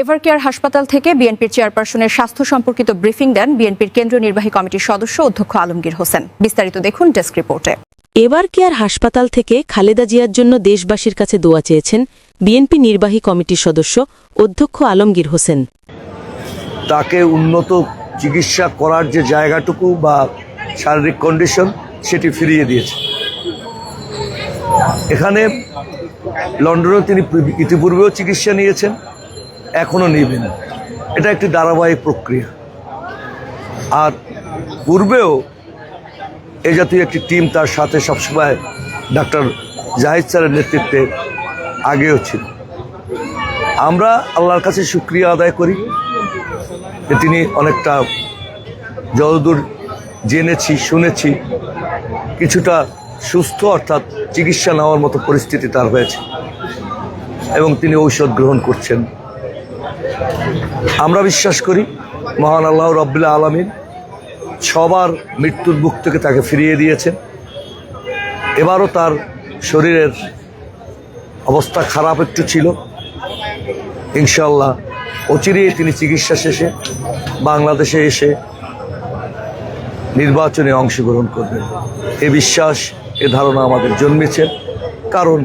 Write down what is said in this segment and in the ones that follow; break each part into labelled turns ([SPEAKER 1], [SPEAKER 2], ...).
[SPEAKER 1] এভারকেয়ার হাসপাতাল থেকে বিএনপির চেয়ারপারসনের স্বাস্থ্য সম্পর্কিত ব্রিফিং দেন বিএনপির কেন্দ্রীয় নির্বাহী কমিটির সদস্য অধ্যক্ষ আলমগীর হোসেন। বিস্তারিত দেখুন ডেস্ক রিপোর্টে।
[SPEAKER 2] এভারকেয়ার হাসপাতাল থেকে খালেদা জিয়ার জন্য দেশবাসীর কাছে দোয়া চেয়েছেন বিএনপি নির্বাহী কমিটির সদস্য অধ্যক্ষ আলমগীর হোসেন।
[SPEAKER 3] তাকে উন্নত চিকিৎসা করার যে জায়গাটুকু বা শারীরিক কন্ডিশন সেটি ফিরিয়ে দিয়েছে। এখানে লন্ডনে তিনি ইতিপূর্বেও চিকিৎসা নিয়েছেন, এখনও নেবেন। এটা একটি ধারাবাহিক প্রক্রিয়া। আর পূর্বেও এ জাতীয় একটি টিম তার সাথে সবসময় ডাক্তার জাহিদ স্যারের নেতৃত্বে আগেও ছিল। আমরা আল্লাহর কাছে শুকরিয়া আদায় করি যে তিনি অনেকটা যতদূর জেনেছি শুনেছি কিছুটা সুস্থ, অর্থাৎ চিকিৎসা নেওয়ার মতো পরিস্থিতি তার হয়েছে এবং তিনি ঔষধ গ্রহণ করছেন। আমরা বিশ্বাস করি মহান আল্লাহ রব্বুল আলামিন সবার মৃত্যুর বুক থেকে তাকে ফিরিয়ে দিয়েছেন। এবারও তার শরীরের অবস্থা খারাপ একটু ছিল। ইনশাআল্লাহ অচিরেই তিনি চিকিৎসা শেষে বাংলাদেশে এসে নির্বাচনে অংশগ্রহণ করবেন। এ বিশ্বাস, এ ধারণা আমাদের জন্মেছে। কারণ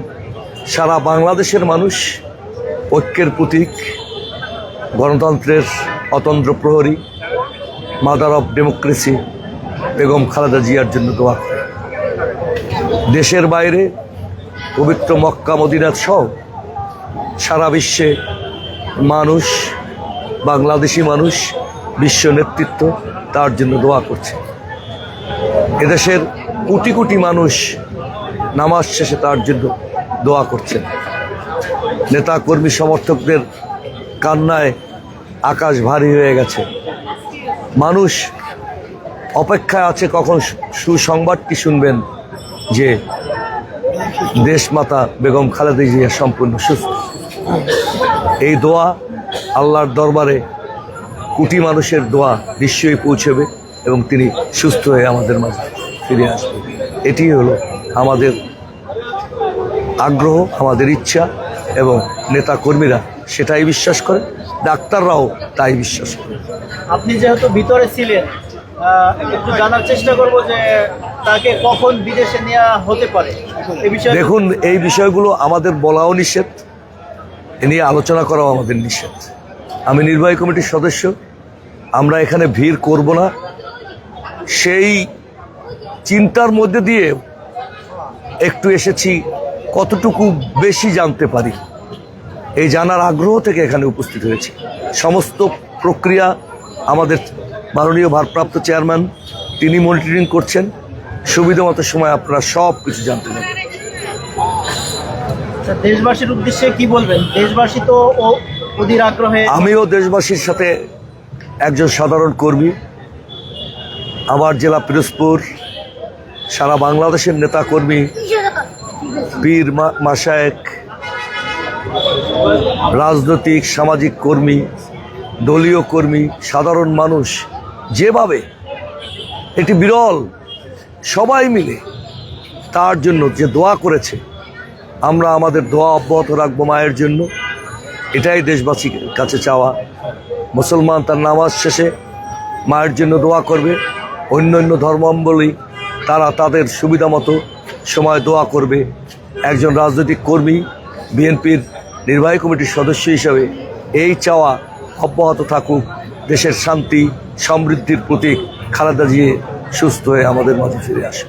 [SPEAKER 3] সারা বাংলাদেশের মানুষ ঐক্যের প্রতীক, গণতন্ত্রের অতন্ত্র প্রহরী, mother of democracy Begum Khaleda জিয়ার জন্য দোয়া করে। দেশের বাইরে পবিত্র মক্কা মদিনা সহ সারা বিশ্বে মানুষ, বাংলাদেশি মানুষ, বিশ্ব নেতৃত্ব তার জন্য দোয়া করছে। এদেশের কোটি কোটি মানুষ নামাজ শেষে তার জন্য দোয়া করছেন। নেতা কর্মী সমর্থকদের কান্নায় আকাশ ভারী হয়ে গেছে। মানুষ অপেক্ষায় আছে কখন সুসংবাদটি শুনবেন যে দেশমাতা বেগম খালেদা জিয়া সম্পূর্ণ সুস্থ। এই দোয়া আল্লাহর দরবারে কোটি মানুষের দোয়া নিশ্চয়ই পৌঁছবে এবং তিনি সুস্থ হয়ে আমাদের মাঝে ফিরে আসবেন। এটি হলো আমাদের আগ্রহ, আমাদের ইচ্ছা এবং নেতা কর্মীরা সেটাই বিশ্বাস করে, ডাক্তাররাও তাই বিশ্বাস করে।
[SPEAKER 4] আপনি যেহেতু ভিতরে ছিলেন, একটু জানার চেষ্টা করব যে তাকে কখন বিদেশে নেওয়া হতে পারে এই বিষয়ে।
[SPEAKER 3] দেখুন, এই বিষয়গুলো আমাদের বলাও নিষেধ, এ নিয়ে আলোচনা করাও আমাদের নিষেধ। আমি নির্বাহী কমিটির সদস্য, আমরা এখানে ভিড় করব না। সেই চিন্তার মধ্যে দিয়ে একটু এসেছি কতটুকু বেশি জানতে পারি, এই জানার আগ্রহ থেকে এখানে উপস্থিত হয়েছি। সমস্ত প্রক্রিয়া আমাদের মাননীয় ভারপ্রাপ্ত চেয়ারম্যান তিনি মনিটরিং করছেন। সুবিধা মতো সময় আপনারা সব কিছু জানতে পারবেন।
[SPEAKER 4] দেশবাসীর উদ্দেশ্যে কি বলবেন? দেশবাসী তো অধীর আগ্রহে।
[SPEAKER 3] আমিও দেশবাসীর সাথে একজন সাধারণ কর্মী, আমার জেলা পিরোজপুর, সারা বাংলাদেশের নেতা কর্মী, পীর মাশায়েখ, রাজনৈতিক সামাজিক কর্মী, দলীয় কর্মী, সাধারণ মানুষ যেভাবে এটি বিরল সবাই মিলে তার জন্য যে দোয়া করেছে, আমরা আমাদের দোয়া অব্যাহত রাখবো মায়ের জন্য। এটাই দেশবাসীর কাছে চাওয়া। মুসলমান তার নামাজ শেষে মায়ের জন্য দোয়া করবে, অন্যান্য ধর্মাবলম্বী তারা তাদের সুবিধা মতো সময় দোয়া করবে। একজন রাজনৈতিক কর্মী, বিএনপির নির্বাহী কমিটির সদস্য হিসাবে এই চাওয়া অব্যাহত থাকুক। দেশের শান্তি সমৃদ্ধির প্রতীক খালেদা জিয়া সুস্থ হয়ে আমাদের মাঝে ফিরে আসে।